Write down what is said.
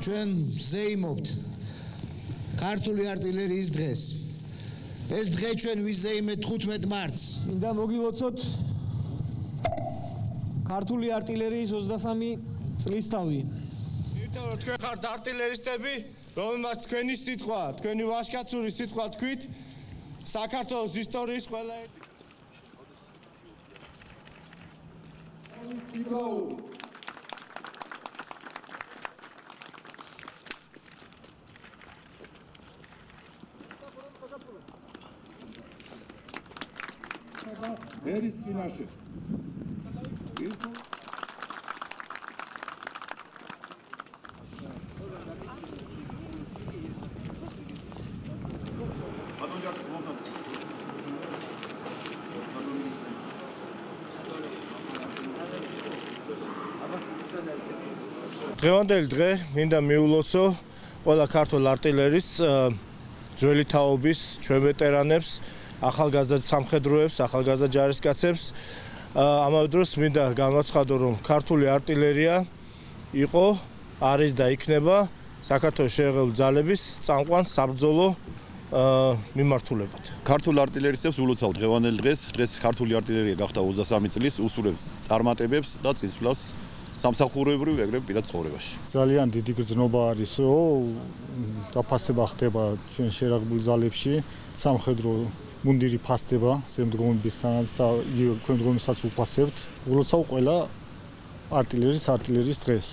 ჩვენ ვზეიმობთ ქართული არტილერიის დღეს. ეს დღე ჩვენ ვიზეიმეთ 15 მარტს. მინდა მოგილოცოთ ქართული არტილერიის 23 წლისთავი. იმიტომ რომ თქვენ ხართ არტილერისტები, რომელმაც თქვენი სიტყვა, თქვენი ვაჟკაცური სიტყვა თქვით, საქართველოს ისტორიის ყველა ერის წინაშე. დღევანდელი დღე მინდა მიულოცო ყველა ქართულ არტილერის ძველი თაობის ჩვენ ვეტერანებს, ახალგაზრდა სამხედროებს, ახალგაზრდა ჯარისკაცებს. ამავე დროს მინდა განვაცხადო, რომ ქართული არტილერია იყო, არის და იქნება საქართველოს შეერთებული ძალების წამყვან საბრძოლო მიმართულებად. ქართულ არტილერისტებს ულოცავ დღევანდელ დღეს. დღეს ქართული არტილერია გახდა 23 წლის, უსურვებს წარმატებებს და წინსვლას სამსახურებრივ ეგრევე პირად ცხოვრებაში. ძალიან დიდი გრძნობა არისო, დაფასება ხდება ჩვენ შეერთებულ ძალებში, სამხედრო მუნდირი ფასდება ზემდგომებისთანაც და იგივე ქვემდგომებსაც უფასებთ. ულოცავ ყველა არტილერიის დღეს.